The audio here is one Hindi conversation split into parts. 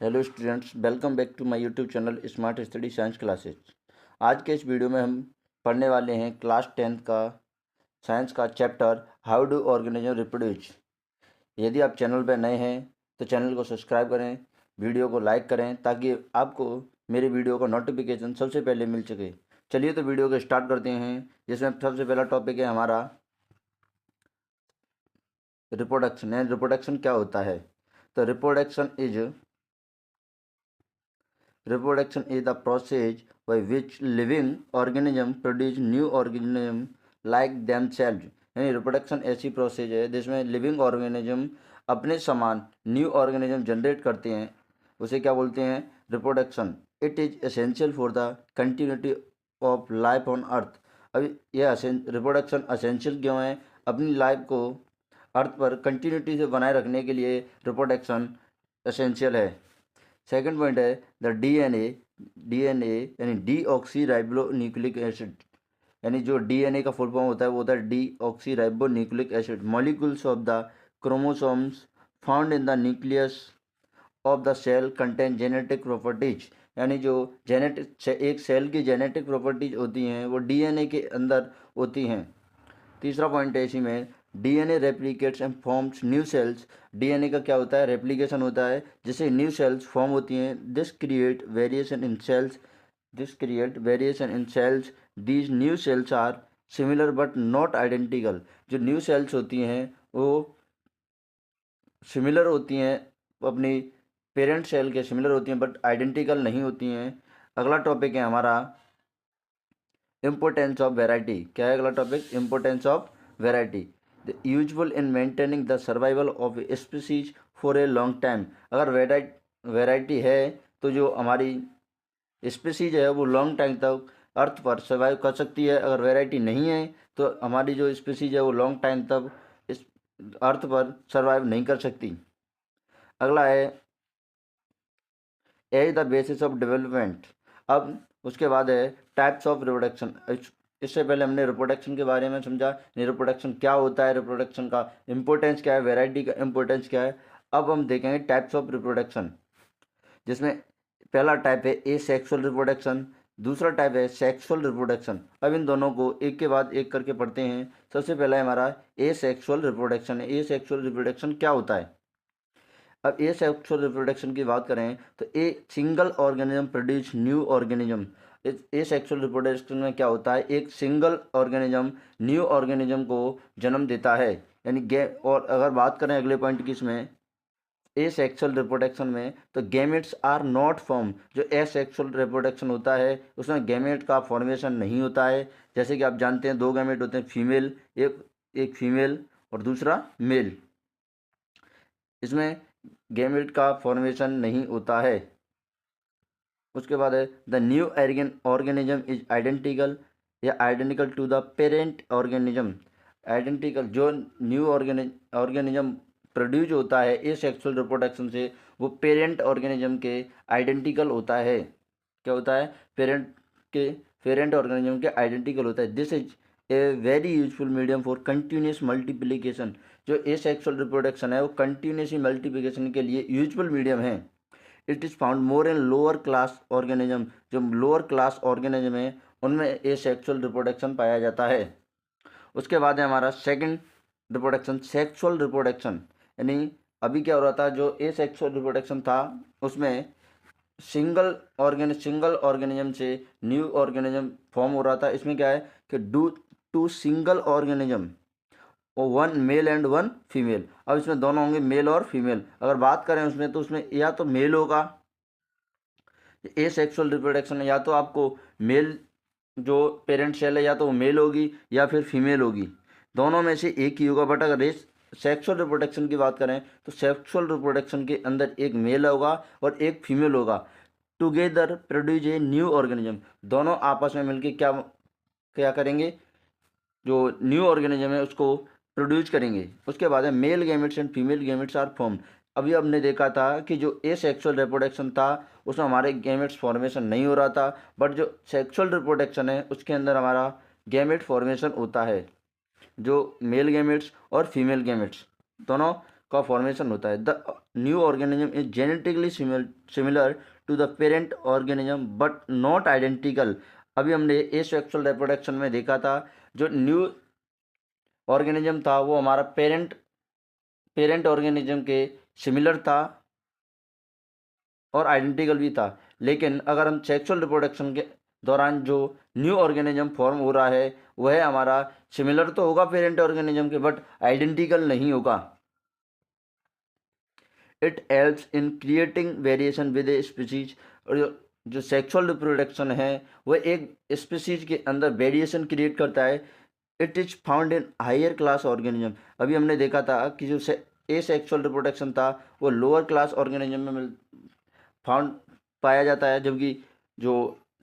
Hello students, welcome back to my YouTube channel smart study science classes. आज के इस वीडियो में हम पढ़ने वाले हैं क्लास 10th का साइंस का chapter how do organism reproduce. यदि आप चैनल पर नए हैं तो चैनल को सब्सक्राइब करें, वीडियो को लाइक करें ताकि आपको मेरे वीडियो का नोटिफिकेशन सबसे पहले मिल सके। चलिए तो वीडियो को स्टार्ट करते हैं, जिसमें सबसे पहला टॉपिक है हमारा रिप्रोडक्शन। एंड रिप्रोडक्शन क्या होता है? तो Reproduction is the process by which living organism produce new organism like themselves। यानी रिप्रोडक्शन ऐसी प्रोसेस है जिसमें लिविंग ऑर्गेनिज्म अपने समान न्यू ऑर्गेनिज्म जनरेट करते हैं, उसे क्या बोलते हैं? Reproduction. It is essential for the continuity of life on earth. अभी यह रिप्रोडक्शन असेंशियल क्यों है? अपनी लाइफ को अर्थ पर कंटिन्यूटी से बनाए रखने के लिए रिप्रोडक्शन एसेंशियल है। सेकंड पॉइंट है द डीएनए यानी डीऑक्सी राइबो न्यूक्लिक एसिड। यानी जो डीएनए का फुल फॉर्म होता है वो होता है deoxy ribo nucleic acid. Molecules of the chromosomes found in the nucleus of the cell contain genetic properties. यानी जो जेनेटिक एक सेल की जेनेटिक प्रॉपर्टीज होती हैं वो डीएनए के अंदर होती हैं। तीसरा पॉइंट है इसी में DNA replicates and forms new sales. DNA का क्या होता है? रेप्लिकेशन होता है जिससे न्यू सेल्स फॉर्म होती हैं। This create variation in cells. These new cells are similar but not identical. जो न्यू सेल्स होती हैं वो सिमिलर होती हैं, अपनी पेरेंट सेल के सिमिलर होती हैं बट आइडेंटिकल नहीं होती हैं। अगला टॉपिक है हमारा इम्पोर्टेंस ऑफ वेराइटी। क्या है अगला topic? Importance of variety useful in maintaining the survival of species for a long time. अगर वेराइटी है तो जो हमारी स्पीसीज है वो लॉन्ग टाइम तक अर्थ पर सर्वाइव कर सकती है। अगर वेराइटी नहीं है तो हमारी जो स्पीसीज है वो लॉन्ग टाइम तक इस अर्थ पर सर्वाइव नहीं कर सकती। अगला है as the basis of development. अब उसके बाद है टाइप्स ऑफ रिप्रोडक्शन। इससे पहले हमने रिप्रोडक्शन के बारे में समझा, रिप्रोडक्शन क्या होता है, रिप्रोडक्शन का इम्पोर्टेंस क्या है, वैरायटी का इम्पोर्टेंस क्या है। अब हम देखेंगे टाइप्स ऑफ रिप्रोडक्शन, जिसमें पहला टाइप है ए सेक्सुअल रिप्रोडक्शन, दूसरा टाइप है सेक्सुअल रिप्रोडक्शन। अब इन दोनों को एक के बाद एक करके पढ़ते हैं। सबसे पहला है हमारा ए सेक्सुअल रिप्रोडक्शन। ए सेक्सुअल रिप्रोडक्शन क्या होता है? अब ए सेक्सुअल रिप्रोडक्शन की बात करें तो a single organism produce new organism. A sexual reproduction में क्या होता है? एक सिंगल ऑर्गेनिज्म न्यू ऑर्गेनिज्म को जन्म देता है। यानी और अगर बात करें अगले पॉइंट की, इसमें ए सेक्सुअल रिप्रोडक्शन में तो गैमेट्स आर नॉट फॉर्म। जो ए सेक्सुअल रिप्रोडक्शन होता है उसमें गैमेट का फॉर्मेशन नहीं होता है। जैसे कि आप जानते हैं दो गैमेट होते हैं, फीमेल एक फीमेल और दूसरा मेल। इसमें गैमेट का फॉर्मेशन नहीं होता है। उसके बाद है the new organism is identical या identical to the parent organism. Identical जो न्यू ऑर्गेनिज्म प्रोड्यूस होता है ए सेक्सुअल रिप्रोडक्शन से वो पेरेंट ऑर्गेनिज्म के आइडेंटिकल होता है। क्या होता है? पेरेंट ऑर्गेनिज्म के आइडेंटिकल होता है। This is a very useful medium for continuous multiplication. जो ए सेक्सुअल रिप्रोडक्शन है वो कंटिन्यूस मल्टीप्लिकेशन के लिए यूजफुल मीडियम है। It is found more in lower class organism. जो लोअर क्लास ऑर्गेनिज्म है उनमें ए सेक्सुअल रिप्रोडक्शन पाया जाता है। उसके बाद है हमारा सेकंड रिप्रोडक्शन, सेक्सुअल रिप्रोडक्शन। यानी अभी क्या हो रहा था, जो ए सेक्सुअल रिप्रोडक्शन था उसमें सिंगल ऑर्गेनिज्म से न्यू ऑर्गेनिज्म फॉर्म हो रहा था। इसमें क्या है कि टू सिंगल ऑर्गेनिज्म और one male and one female. अब इसमें दोनों होंगे मेल और फीमेल। अगर बात करें उसमें तो उसमें या तो मेल होगा, ए सेक्सुअल रिप्रोडक्शन है, या तो आपको मेल जो पेरेंट सेल है या तो वो मेल होगी या फिर फीमेल होगी, दोनों में से एक ही होगा। बट अगर इस सेक्सुअल रिप्रोडक्शन की बात करें तो सेक्सुअल रिप्रोडक्शन के अंदर एक मेल होगा और एक फीमेल होगा। Together produce a new organism. दोनों आपस में मिलकर क्या क्या करेंगे? जो न्यू ऑर्गेनिज्म है उसको प्रोड्यूस करेंगे। उसके बाद है male gametes and female gametes are form. अभी हमने देखा था कि जो ए सेक्सुअल रिप्रोडक्शन था उसमें हमारे गैमेट्स फॉर्मेशन नहीं हो रहा था, बट जो सेक्सुअल रिप्रोडक्शन है उसके अंदर हमारा गैमेट फॉर्मेशन होता है। जो मेल गैमेट्स और फीमेल गैमेट्स दोनों का फॉर्मेशन होता है। The new organism is genetically similar to the parent organism but not identical. अभी हमने एसेक्सुअल रिप्रोडक्शन में देखा था, जो न्यू ऑर्गेनिज्म था वो हमारा पेरेंट ऑर्गेनिज्म के सिमिलर था और आइडेंटिकल भी था। लेकिन अगर हम सेक्सुअल रिप्रोडक्शन के दौरान जो न्यू ऑर्गेनिज्म फॉर्म हो रहा है वह हमारा सिमिलर तो होगा पेरेंट ऑर्गेनिज्म के, बट आइडेंटिकल नहीं होगा। It helps in creating variation with a species. और जो सेक्सुअल रिप्रोडक्शन है वह एक स्पीसीज के अंदर वेरिएशन क्रिएट करता है। It is found in higher class organism. अभी हमने देखा था कि जो एसेक्सुअल रिप्रोडक्शन था वो लोअर क्लास ऑर्गेनिज्म में फाउंड पाया जाता है, जबकि जो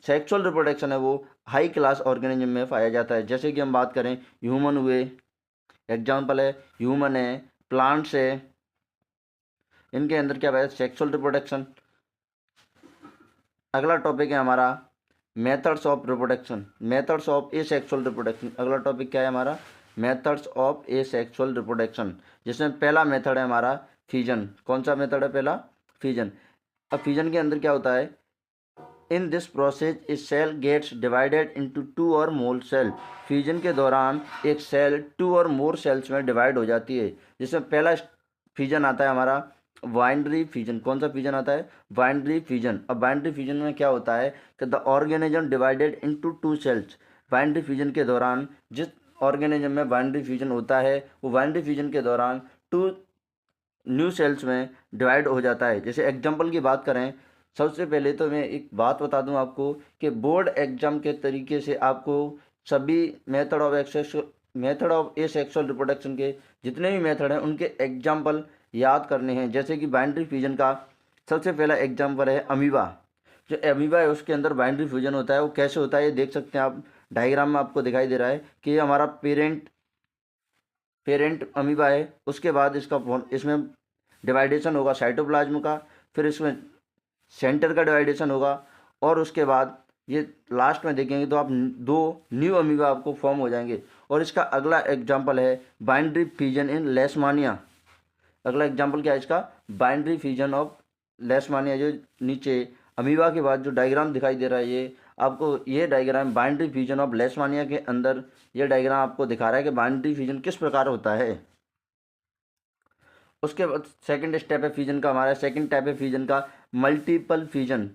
सेक्सुअल रिप्रोडक्शन है वो हाई क्लास ऑर्गेनिज्म में पाया जाता है। जैसे कि हम बात करें ह्यूमन हुए, एग्जाम्पल है ह्यूमन है, प्लांट्स है, इनके अंदर क्या है सेक्सुअल रिप्रोडक्शन। अगला टॉपिक है हमारा methods of reproduction, methods of asexual reproduction. अगला टॉपिक क्या है हमारा मेथड्स ऑफ एसेक्सुअल रिप्रोडक्शन, जिसमें पहला मेथड है हमारा फ्यूजन। कौन सा मेथड है पहला? फ्यूजन। अब फ्यूजन के अंदर क्या होता है, in this process a cell gets divided into two और मोर सेल। फ्यूजन के दौरान एक सेल टू और मोर सेल्स में डिवाइड हो जाती है, जिसमें पहला फ्यूजन आता है हमारा बाइनरी फ्यूजन। कौन सा फ्यूजन आता है? Binary fusion. अब बाइनरी फ्यूजन में क्या होता है कि the organism divided into two cells. Binary fusion के दौरान जिस ऑर्गेनिज्म में बाइनरी फ्यूजन होता है वो बाइनरी फ्यूजन के दौरान टू न्यू सेल्स में डिवाइड हो जाता है। जैसे एग्जांपल की बात करें, सबसे पहले तो मैं एक बात बता दूं आपको कि बोर्ड एग्जाम के तरीके से आपको सभी मेथड ऑफ एसेक्सुअल रिप्रोडक्शन के जितने भी मेथड हैं उनके एग्जाम्पल याद करने हैं। जैसे कि बाइनरी फ्यूजन का सबसे पहला एग्जाम्पल है अमीबा। जो अमीबा है उसके अंदर बाइनरी फ्यूजन होता है। वो कैसे होता है ये देख सकते हैं आप, डायग्राम में आपको दिखाई दे रहा है कि ये हमारा पेरेंट अमीबा है। उसके बाद इसमें डिवाइडेशन होगा साइटोप्लाज्म का, फिर इसमें सेंटर का डिवाइडेशन होगा, और उसके बाद ये लास्ट में देखेंगे तो आप दो न्यू अमीबा आपको फॉर्म हो जाएंगे। और इसका अगला एग्जाम्पल है बाइनरी फ्यूजन इन लेशमानिया। अगला एग्जाम्पल क्या है इसका? Binary fusion of लेशमानिया। जो नीचे अमीबा के बाद जो डायग्राम दिखाई दे रहा है ये आपको, ये डायग्राम बाइनरी फ्यूजन ऑफ लेशमानिया के अंदर ये डायग्राम आपको दिखा रहा है कि बाइनरी फ्यूजन किस प्रकार होता है। उसके बाद सेकंड स्टेप है फ्यूजन का, हमारा सेकंड टाइप है फ्यूजन का मल्टीपल फ्यूजन।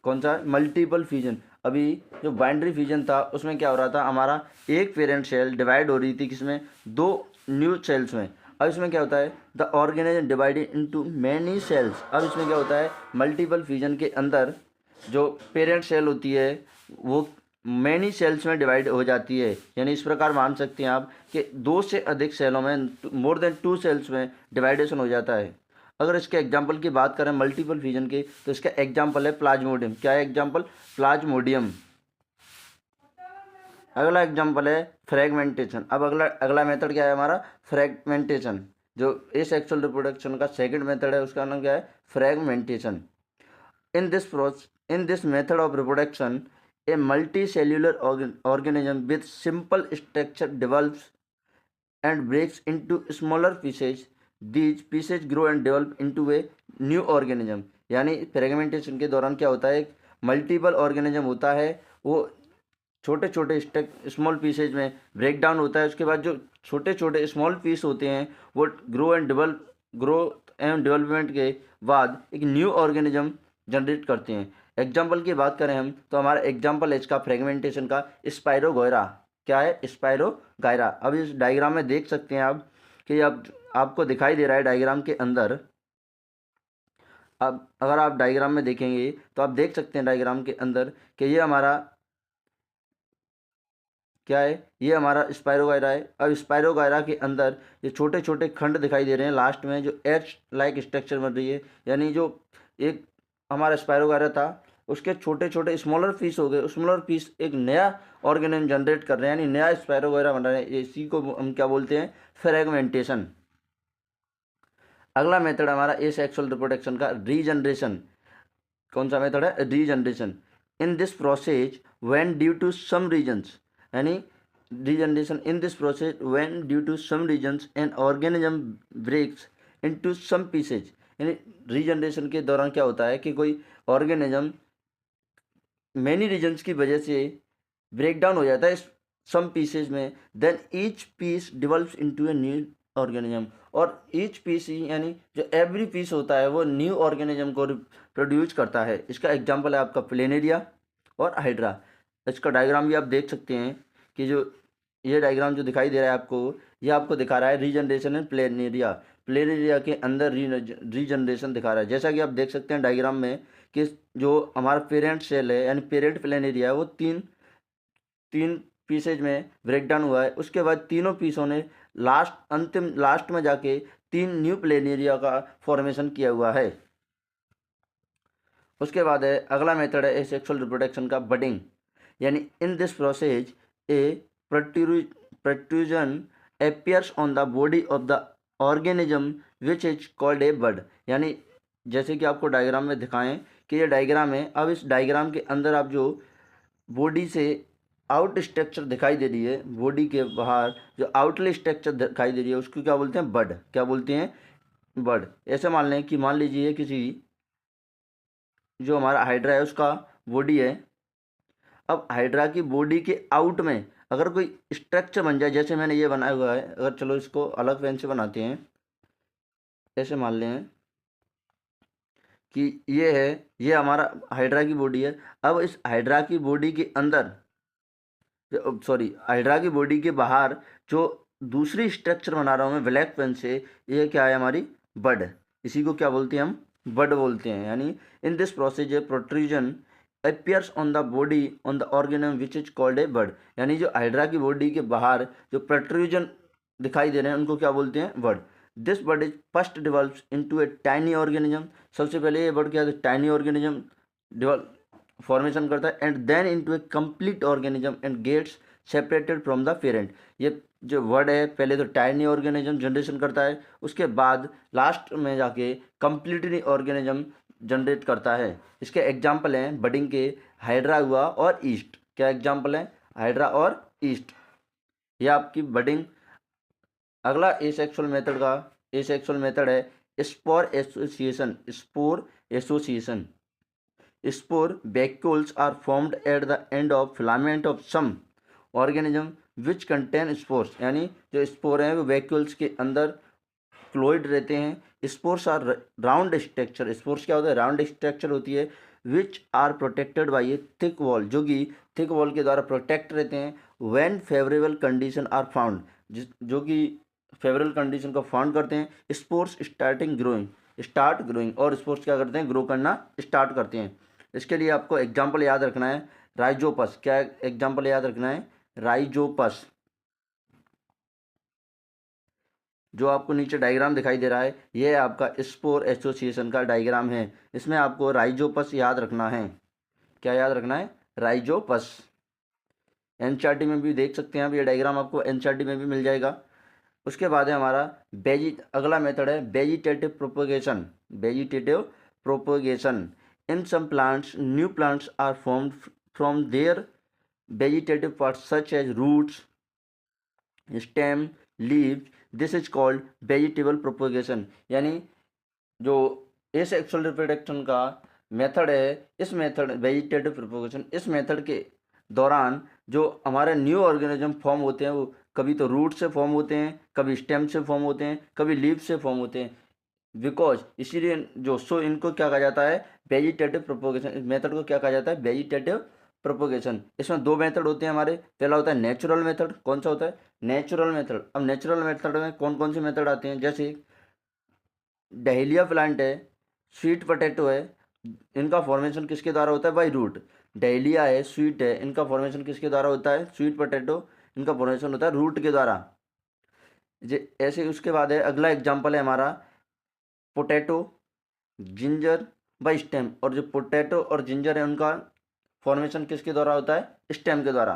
कौन सा? Multiple fusion. अभी जो बाइनरी फ्यूजन था उसमें क्या हो रहा था, हमारा एक पेरेंट सेल डिवाइड हो रही थी किसमें? दो न्यू सेल्स में। अब इसमें क्या होता है, the organism divided into many cells. अब इसमें क्या होता है, मल्टीपल फ्यूजन के अंदर जो पेरेंट सेल होती है वो मैनी सेल्स में डिवाइड हो जाती है। यानी इस प्रकार मान सकते हैं आप कि दो से अधिक सेलों में, मोर देन टू सेल्स में डिवाइडेशन हो जाता है। अगर इसके एग्जाम्पल की बात करें मल्टीपल फ्यूजन की, तो इसका एग्जाम्पल है प्लाज्मोडियम। क्या है एग्जाम्पल? प्लाज्मोडियम। अगला एग्जाम्पल है फ्रेगमेंटेशन। अब अगला मेथड क्या है हमारा? फ्रेगमेंटेशन। जो एसेक्सुअल रिप्रोडक्शन का सेकंड मेथड है उसका नाम क्या है? Fragmentation. In this method of reproduction a multicellular organism with simple structure develops and breaks into smaller pieces. These pieces grow and develop into a new organism. यानी फ्रेगमेंटेशन के दौरान क्या होता है, एक मल्टीपल ऑर्गेनिज्म होता है, वो छोटे छोटे स्मॉल पीसेज में ब्रेक डाउन होता है। उसके बाद जो छोटे छोटे स्मॉल पीस होते हैं वो ग्रोथ एंड डेवलपमेंट के बाद एक न्यू ऑर्गेनिज्म जनरेट करते हैं। एग्जाम्पल की बात करें हम तो हमारा एग्जाम्पल है इसका फ्रेगमेंटेशन का स्पाइरोगोयरा। क्या है? स्पाइरोगायरा। अब इस डायग्राम में देख सकते हैं आप कि अब आपको दिखाई दे रहा है डायग्राम के अंदर। अब अगर आप डायग्राम में देखेंगे तो आप देख सकते हैं डायग्राम के अंदर कि ये हमारा क्या है, ये हमारा स्पाइरोगायरा है। अब स्पाइरोगायरा के अंदर ये छोटे छोटे खंड दिखाई दे रहे हैं, लास्ट में जो एच लाइक स्ट्रक्चर बन रही है। यानी जो एक हमारा स्पाइरोगायरा था उसके छोटे छोटे स्मॉलर पीस हो गए, स्मॉलर पीस एक नया ऑर्गेनिज्म जनरेट कर रहे हैं, यानी नया स्पाइरोगायरा बन रहा है। इसी को हम क्या बोलते हैं? फ्रेगमेंटेशन। अगला मेथड हमारा एसेक्सुअल रिप्रोडक्शन का रीजनरेशन। कौन सा मेथड है? Regeneration. In this process when due to some reasons, यानी regeneration in this process when due to some regions an organism breaks into some pieces, यानी रीजनरेशन के दौरान क्या होता है कि कोई ऑर्गेनिज्म मैनी रीजन्स की वजह से ब्रेक डाउन हो जाता है सम पीसेज में, then each piece develops into a new organism, और ईच पीस यानी जो एवरी पीस होता है वो न्यू ऑर्गेनिज्म को प्रोड्यूस करता है। इसका एग्जांपल है आपका प्लेनेरिया और हाइड्रा। इसका डायग्राम भी आप देख सकते हैं कि जो ये डायग्राम जो दिखाई दे रहा है आपको, ये आपको दिखा रहा है रीजनरेशन इन प्लेनेरिया। प्लेनेरिया के अंदर रीजनरेशन दिखा रहा है, जैसा कि आप देख सकते हैं डायग्राम में कि जो हमारा पेरेंट सेल है यानी पेरेंट प्लेनेरिया, वो तीन तीन पीसेज में ब्रेक डाउन हुआ है। उसके बाद तीनों पीसों ने अंतिम लास्ट में जाके तीन न्यू प्लेनेरिया का फॉर्मेशन किया हुआ है। उसके बाद है अगला मेथड है सेक्सुअल रिप्रोडक्शन का बडिंग, यानी इन this process A protrusion appears on the body of the organism which is called a bud, यानी जैसे कि आपको डायग्राम में दिखाएं कि ये डायग्राम है। अब इस डायग्राम के अंदर आप जो बॉडी से आउट स्ट्रक्चर दिखाई दे रही है, बॉडी के बाहर जो आउटले स्ट्रक्चर दिखाई दे रही है, उसको क्या बोलते हैं? बड। क्या बोलते हैं? बड। ऐसे मान लें कि मान लीजिए किसी जो हमारा हाइड्रा है उसका बॉडी है। अब हाइड्रा की बॉडी के आउट में अगर कोई स्ट्रक्चर बन जाए, जैसे मैंने ये बनाया हुआ है, अगर चलो इसको अलग पेन से बनाते हैं, ऐसे मान लें कि ये है, ये हमारा हाइड्रा की बॉडी है। अब इस हाइड्रा की बॉडी के अंदर, सॉरी, हाइड्रा की बॉडी के बाहर जो दूसरी स्ट्रक्चर बना रहा हूँ मैं ब्लैक पेन से, ये क्या है? हमारी बड। इसी को क्या बोलते हैं? हम बड बोलते हैं। यानी इन this process A protrusion appears on the body on the organism which is called a bud, यानी जो हाइड्रा की बॉडी के बाहर जो प्रोट्रूजन दिखाई दे रहे हैं उनको क्या बोलते हैं? Bud. This bud is first develops into a tiny organism, सबसे पहले ये बड क्या है? टाइनी ऑर्गेनिज्म डिवेल्प फॉर्मेशन करता है, and then into a complete organism and gets separated from the parent. ये जो वर्ड है पहले तो टाइनी ऑर्गेनिज्म जनरेशन करता है, उसके बाद लास्ट में जाके कंप्लीटली ऑर्गेनिज्म जनरेट करता है। इसके एग्जाम्पल हैं बडिंग के हाइड्रा हुआ और ईस्ट। क्या एग्जाम्पल है? हाइड्रा और ईस्ट, ये आपकी बडिंग। अगला एसेक्सुअल मेथड का एसेक्सुअल मेथड है spore association. Spore association, spore vacuoles are formed at the end of filament of some organism which contain spores, यानी जो स्पोर हैं वो वैक्यूल्स के अंदर क्लोइड रहते हैं। Spores are round structure, spores क्या होता है? राउंड स्ट्रक्चर होती है। Which are protected by a thick wall, जो कि थिक वॉल के द्वारा प्रोटेक्ट रहते हैं। When favourable condition are found, जो कि फेवरेबल कंडीशन को फाउंड करते हैं। स्पोर्स स्टार्ट ग्रोइंग, और स्पोर्स क्या करते हैं? ग्रो करना स्टार्ट करते हैं। इसके लिए आपको एग्जाम्पल याद रखना है राइजोपस। क्या एग्जाम्पल याद रखना है? राइजोपस। जो आपको नीचे डायग्राम दिखाई दे रहा है, ये आपका स्पोर एसोसिएशन का डायग्राम है। इसमें आपको राइजोपस याद रखना है। क्या याद रखना है? राइजोपस। एनसीईआरटी में भी देख सकते हैं आप, ये डायग्राम आपको एनसीईआरटी में भी मिल जाएगा। उसके बाद है हमारा अगला मेथड है vegetative propagation. Vegetative propagation, in some plants new plants are formed from their vegetative parts such as roots, stem, leaves. This is called vegetable propagation. यानी जो एसेक्सुअल रिप्रोडक्शन का मेथड है, इस मेथड वेजिटेटिव प्रोपोगेशन, इस मेथड के दौरान जो हमारे न्यू ऑर्गेनिज्म फॉर्म होते हैं वो कभी तो रूट से फॉर्म होते हैं, कभी स्टेम से फॉर्म होते हैं, कभी लीव से फॉर्म होते हैं। बिकॉज इसीलिए इनको क्या कहा जाता है? Vegetative propagation. इस मेथड को क्या कहा जाता है? Vegetative propagation. इसमें दो मेथड होते हैं हमारे। पहला होता है नेचुरल मेथड। कौन सा होता है? Natural method. अब नेचुरल मेथड में कौन कौन से मेथड आते हैं? जैसे डहेलिया प्लांट है, स्वीट पोटैटो है, इनका फॉर्मेशन किसके द्वारा होता है? By root. डहेलिया है, स्वीट है, इनका फॉर्मेशन किसके द्वारा होता है? स्वीट पोटैटो, इनका फॉर्मेशन होता है रूट के द्वारा। ऐसे उसके बाद है अगला एग्जाम्पल है हमारा पोटैटो, जिंजर बाई स्टेम। और जो पोटैटो और जिंजर है उनका फॉर्मेशन किसके द्वारा होता है? स्टेम के द्वारा।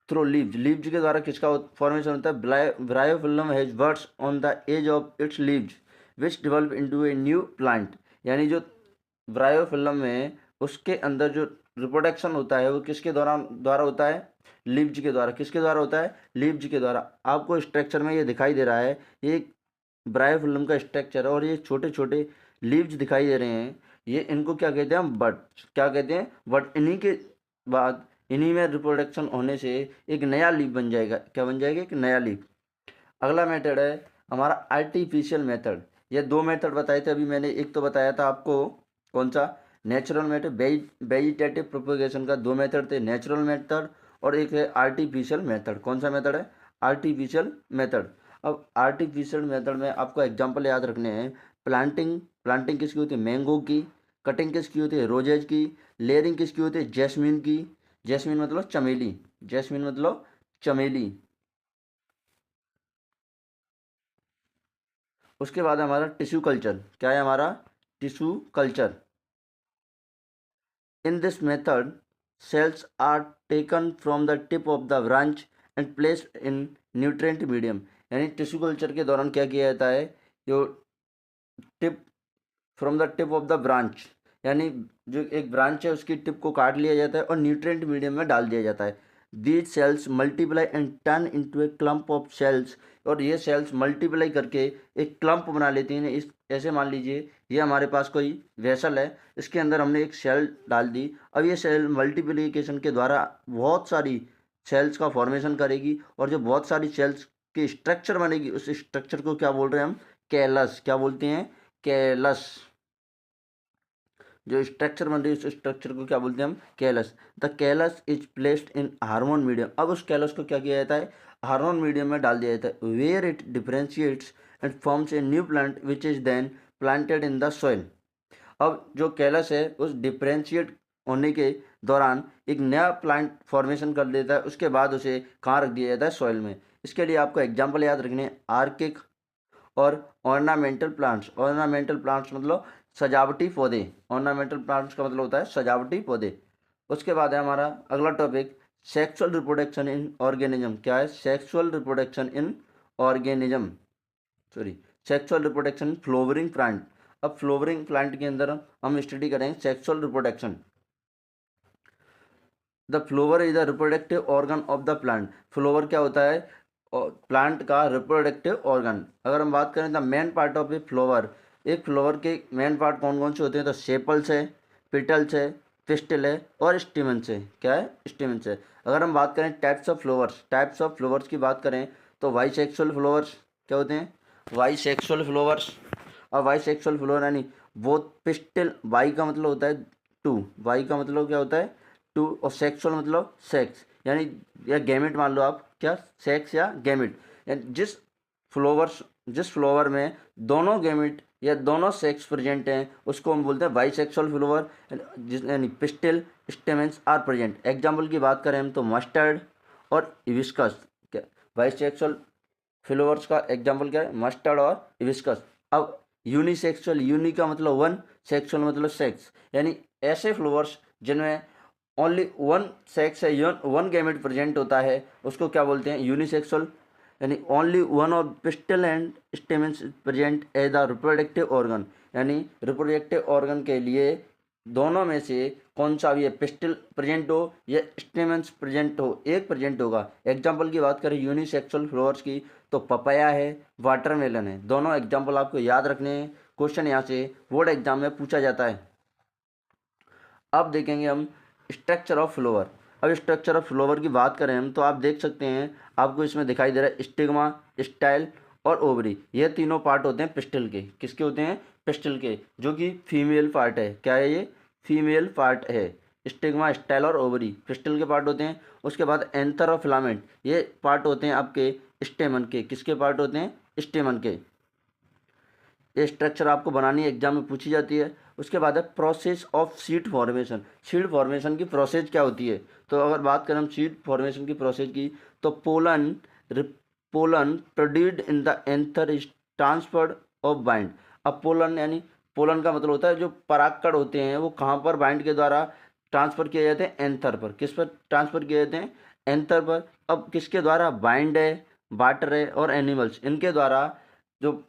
थ्रो लीव्स, लीव्स के द्वारा किसका फॉर्मेशन होता है? Bryophyllum has buds on the edge of its leaves which develop into a new plant. यानी जो ब्रायोफिल्म है उसके अंदर जो रिप्रोडक्शन होता है वो किसके द्वारा होता है? लीव्स के द्वारा। किसके द्वारा होता है? लीव्स के द्वारा। आपको स्ट्रक्चर में ये दिखाई दे रहा है, ये ब्रायोफिल्म का स्ट्रक्चर है और ये छोटे छोटे लीव्स दिखाई दे रहे हैं, ये इनको क्या कहते हैं हम, बड। क्या कहते हैं, बड। इन्हीं के बाद इन्हीं में रिप्रोडक्शन होने से एक नया लीफ बन जाएगा। क्या बन जाएगा, एक नया लीफ। अगला मेथड है हमारा आर्टिफिशियल मेथड। ये दो मेथड बताए थे अभी मैंने, एक तो बताया था आपको कौन सा, नेचुरल मेथड, वेजिटेटिव प्रोपगेशन का दो मेथड थे, नेचुरल मेथड और एक है आर्टिफिशियल मेथड। कौन सा मेथड है, आर्टिफिशियल मेथड। अब आर्टिफिशियल मेथड में आपको एग्जांपल याद रखने हैं। प्लांटिंग, प्लांटिंग किसकी होती है, मैंगो की। कटिंग किसकी होती है, रोजेज की। लेयरिंग किसकी होती है, जैस्मीन की। जैस्मीन मतलब चमेली, जैस्मीन मतलब चमेली। उसके बाद हमारा टिश्यू कल्चर। क्या है हमारा, tissue culture. In this method, cells are taken from the tip of the branch and placed in nutrient medium। यानी टिश्यू कल्चर के दौरान क्या किया जाता है, जो tip, from the tip of the branch, यानी जो एक ब्रांच है उसकी टिप को काट लिया जाता है और न्यूट्रिएंट मीडियम में डाल दिया जाता है। These cells multiply and turn into a clump of cells. और ये सेल्स मल्टीप्लाई करके एक क्लम्प बना लेती हैं। इस ऐसे मान लीजिए ये हमारे पास कोई वेसल है, इसके अंदर हमने एक सेल डाल दी। अब ये सेल मल्टीप्लिकेशन के द्वारा बहुत सारी सेल्स का फॉर्मेशन करेगी और जो बहुत सारी सेल्स की स्ट्रक्चर बनेगी, उस स्ट्रक्चर को क्या बोल रहे हैं हम, कैलस। क्या बोलते हैं, कैलस। जो स्ट्रक्चर बन रही है उस स्ट्रक्चर को क्या बोलते हैं हम, callus. The callus is placed in hormone medium. अब उस कैलस को क्या किया जाता है, हार्मोन मीडियम में डाल दिया जाता है। Where it differentiates and forms a new plant which is then planted in the soil. अब जो कैलस है उस डिफरेंशिएट होने के दौरान एक नया प्लांट फॉर्मेशन कर देता है। उसके बाद उसे कहाँ रख दिया जाता है, सॉइल में। इसके लिए आपको एग्जाम्पल याद रखने हैं, आर्किक और ऑर्नामेंटल प्लांट्स। ऑर्नामेंटल प्लांट्स मतलब सजावटी पौधे। ऑर्नामेंटल प्लांट्स का मतलब होता है सजावटी पौधे। उसके बाद है हमारा अगला topic, sexual reproduction in organism. क्या है, sexual reproduction in organism, sorry, sexual reproduction flowering plant. अब फ्लोवरिंग प्लांट के अंदर हम स्टडी करेंगे sexual reproduction. The flower is the reproductive organ of the plant. Flower क्या होता है, प्लांट का रिप्रोडक्टिव ऑर्गन। अगर हम बात करें the main part of a flower, एक फ्लोवर के मेन पार्ट कौन कौन से होते हैं, तो सेपल्स है, पिटल्स है, पिस्टल है और स्टीमन्स है। क्या है, स्टीमन्स है। अगर हम बात करें types of flowers, types of flowers की बात करें तो वाई सेक्सुअल फ्लोवर्स क्या होते हैं, वाई सेक्सुअल फ्लोवर्स। और वाई सेक्सुअल फ्लोवर यानी बोथ पिस्टल, वाई का मतलब होता है टू, वाई का मतलब क्या होता है टू, और सेक्सुअल मतलब सेक्स, यानी या गैमेट मान लो आप, क्या, सेक्स या गैमेट। यानी जिस फ्लोवर में दोनों गैमेट या दोनों सेक्स प्रेजेंट हैं उसको हम बोलते हैं बाइसेक्सुअल फ्लोवर, जिस यानी pistil stamens are present. Example की बात करें हम तो मस्टर्ड और हिबिस्कस। क्या, बाइसेक्सुअल फ्लोवर्स का एग्जाम्पल क्या है, मस्टर्ड और हिबिस्कस। अब यूनिसेक्सुअल, यूनि का मतलब वन, सेक्सुअल मतलब सेक्स, यानी ऐसे फ्लोवर्स जिनमें ओनली वन सेक्स है, वन गैमेट प्रेजेंट होता है, उसको क्या बोलते हैं, यूनिसेक्सुअल। यानी only one of pistil and stamens present as the reproductive organ. यानी रिप्रोडक्टिव ऑर्गन के लिए दोनों में से कौन सा भी है, पिस्टल प्रेजेंट हो या स्टेमेंस प्रेजेंट हो, एक प्रेजेंट होगा। एग्जाम्पल की बात करें यूनिसेक्सुअल फ्लावर्स की तो पपाया है, वाटरमेलन है। दोनों एग्जाम्पल आपको याद रखने हैं, क्वेश्चन यहाँ से बोर्ड एग्जाम में पूछा जाता है। अब देखेंगे हम स्ट्रक्चर ऑफ फ्लोवर। अब स्ट्रक्चर ऑफ फ्लोवर की बात करें हम तो आप देख सकते हैं, आपको इसमें दिखाई दे रहा है स्टिग्मा, स्टाइल और ओवरी। ये तीनों पार्ट होते हैं पिस्टल के। किसके होते हैं, पिस्टल के, जो कि फीमेल पार्ट है। क्या है, ये फीमेल पार्ट है। स्टिग्मा, स्टाइल और ओवरी पिस्टल के पार्ट होते हैं। उसके बाद एंथर और फिलामेंट, ये पार्ट होते हैं आपके स्टेमन के। किसके पार्ट होते हैं, स्टेमन के। ये स्ट्रक्चर आपको बनानी एग्जाम में पूछी जाती है। उसके बाद है process of seed formation. Seed formation की प्रोसेस क्या होती है, तो अगर बात करें हम सीड फॉर्मेशन की प्रोसेस की तो pollen produced in the anther is transferred of bind. अब पोलन यानी पोलन का मतलब होता है जो परागकण होते हैं वो कहाँ पर बाइंड के द्वारा ट्रांसफर किए जाते हैं, एंथर पर। किस पर ट्रांसफर किए जाते हैं, एंथर पर। अब किसके द्वारा, बाइंड है, वाटर है और एनिमल्स, इनके द्वारा जो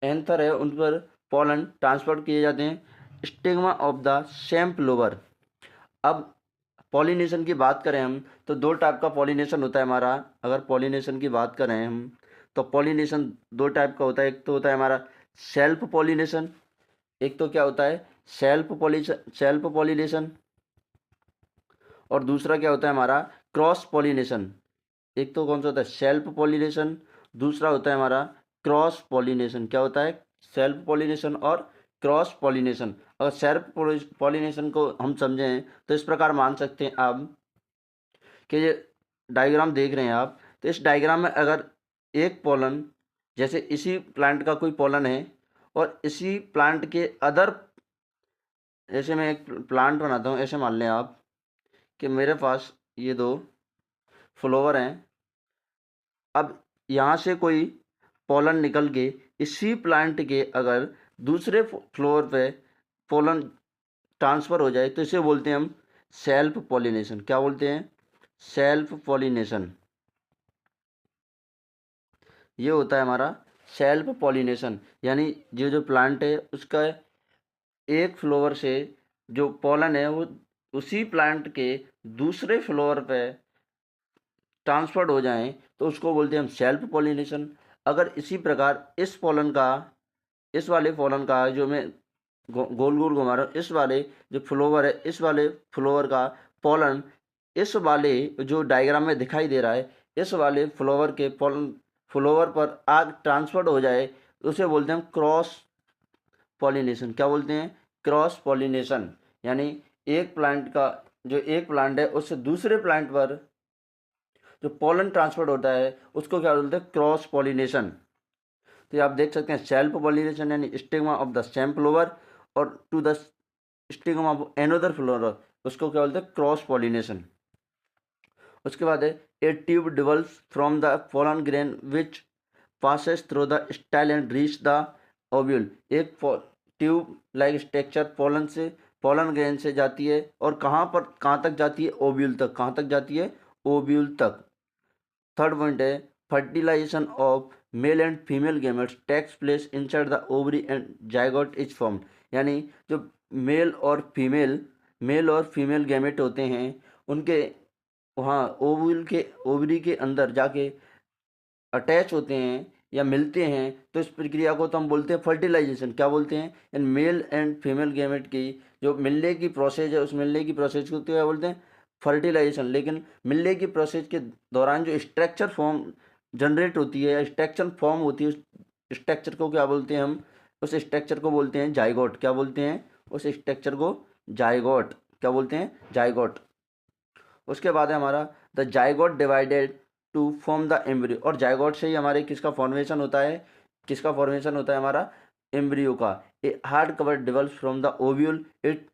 एंथर है उन पर पॉलन ट्रांसफर किए जाते हैं। Stigma of the same flower. अब पॉलिनेशन की बात करें हम तो दो टाइप का पॉलिनेशन होता है हमारा। अगर पॉलिनेशन की बात करें हम तो पॉलिनेशन दो टाइप का होता है, एक तो होता है हमारा सेल्फ पॉलिनेशन, एक तो क्या होता है सेल्फ पॉलिनेशन, और दूसरा क्या होता है हमारा क्रॉस पॉलिनेशन। एक तो कौन सा होता है सेल्फ पॉलिनेशन, दूसरा होता है हमारा क्रॉस पॉलिनेशन। क्या होता है सेल्फ पॉलिनेशन और क्रॉस पॉलिनेशन। अगर सेल्फ पॉलिनेशन को हम समझें तो इस प्रकार मान सकते हैं आप कि ये डायग्राम देख रहे हैं आप, तो इस डायग्राम में अगर एक पोलन, जैसे इसी प्लांट का कोई पोलन है और इसी प्लांट के अदर, जैसे मैं एक प्लांट बनाता हूँ, ऐसे मान लें आप कि मेरे पास ये दो फ्लावर हैं। अब यहाँ से कोई पोलन निकल के इसी प्लांट के अगर दूसरे फ्लोर पे पोलन ट्रांसफ़र हो जाए तो इसे बोलते हैं हम सेल्फ पॉलिनेशन। क्या बोलते हैं सेल्फ पॉलिनेशन। ये होता है हमारा सेल्फ पॉलिनेशन, यानी ये जो प्लांट है उसका एक फ्लोवर से जो पोलन है वो उसी प्लांट के दूसरे फ्लोवर पे ट्रांसफर्ड हो जाएं तो उसको बोलते हैं हम सेल्फ पॉलिनेशन। अगर इसी प्रकार इस पोलन का, इस वाले पोलन का जो मैं गोल गोल घुमा रहा हूँ, इस वाले जो फ्लोवर है, इस वाले फ्लोवर का पोलन इस वाले जो डायग्राम में दिखाई दे रहा है इस वाले फ्लोवर के पोलन फ्लोवर पर आग ट्रांसफर्ड हो जाए तो उसे बोलते हैं हम क्रॉस पॉलिनेशन। क्या बोलते हैं क्रॉस पॉलिनेशन। यानी एक प्लांट का, जो एक प्लांट है उससे दूसरे प्लांट पर जो पोलन ट्रांसफर होता है उसको क्या बोलते हैं क्रॉस पॉलिनेशन। तो ये आप देख सकते हैं सेल्फ पॉलिनेशन यानी stigma of the same flower और to the stigma of another flower, उसको क्या बोलते हैं क्रॉस पॉलिनेशन। उसके बाद है a tube develops from the pollen grain which passes through the style and reach the ovule। एक ट्यूब लाइक स्ट्रक्चर पोलन से, पोलन ग्रेन से जाती है और कहाँ तक जाती है ओव्यूल तक। कहाँ तक जाती है ओव्यूल तक। थर्ड पॉइंट है fertilization of male and female gametes takes place inside the ovary and zygote is formed. यानी जो मेल और फीमेल गेमेट होते हैं उनके वहाँ ओवरी के अंदर जाके अटैच होते हैं या मिलते हैं तो इस प्रक्रिया को तो हम बोलते हैं फर्टिलाइजेशन। क्या बोलते हैं in male and female gamete की जो मिलने की प्रोसेस है उस मिलने की प्रोसेस को क्या बोलते हैं फर्टिलाइजेशन। लेकिन मिलने की प्रोसेस के दौरान जो स्ट्रक्चर फॉर्म जनरेट होती है या स्ट्रक्चर फॉर्म होती है उस स्ट्रक्चर को क्या बोलते हैं हम, उस स्ट्रक्चर को बोलते हैं जाइगोट। क्या बोलते हैं उस स्ट्रक्चर को जाइगोट। क्या बोलते हैं जाइगोट। उसके बाद है हमारा the zygote divided to form the embryo. और जाइगोट से ही हमारे किसका फॉर्मेशन होता है, किसका फॉर्मेशन होता है हमारा एम्ब्रियो का। A hard cover develops from the ovule it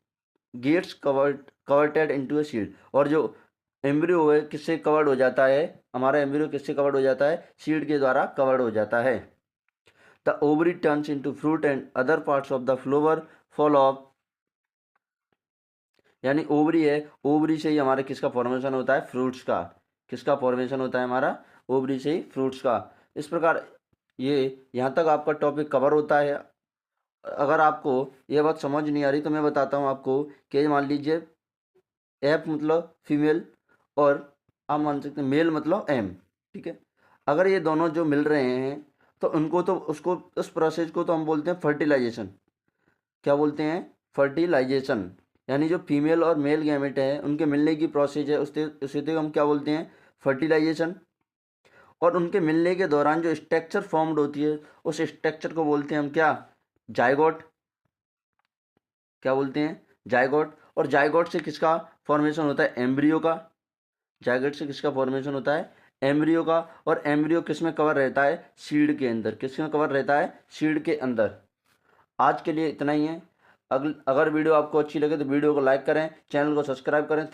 gets converted into a seed. और जो एम्ब्रियो है किससे कवर्ड हो जाता है, हमारा एम्ब्रियो किससे कवर्ड हो जाता है सीड के द्वारा कवर्ड हो जाता है। The ovary turns into fruit and other parts of the flower fall of. यानी ओवरी है, ओवरी से ही हमारे किसका फॉर्मेशन होता है फ्रूट्स का। किसका फॉर्मेशन होता है हमारा ओवरी से ही फ्रूट्स का। इस प्रकार ये यहाँ तक आपका टॉपिक कवर होता है। अगर आपको ये बात समझ नहीं आ रही तो मैं बताता हूँ आपको कि मान लीजिए एफ मतलब फीमेल और आप मान सकते हैं मेल मतलब एम। ठीक है, अगर ये दोनों जो मिल रहे हैं तो उनको तो उसको उस प्रोसेस को तो हम बोलते हैं फर्टिलाइजेशन। क्या बोलते हैं फर्टिलाइजेशन। यानी जो फीमेल और मेल गैमेट है उनके मिलने की प्रोसेस है उसे तो हम क्या बोलते हैं फर्टिलाइजेशन। और उनके मिलने के दौरान जो स्ट्रक्चर फॉर्म्ड होती है उस स्ट्रक्चर को बोलते हैं हम क्या जाइगोट। क्या बोलते हैं जाइगोट। और जाइगोट से किसका फॉर्मेशन होता है एम्ब्रियो का। जाइगोट से किसका फॉर्मेशन होता है एम्ब्रियो का। और एम्ब्रियो किस में कवर रहता है सीड के अंदर। किस में कवर रहता है सीड के अंदर। आज के लिए इतना ही है। अगर वीडियो आपको अच्छी लगे तो वीडियो को लाइक करें, चैनल को सब्सक्राइब करें।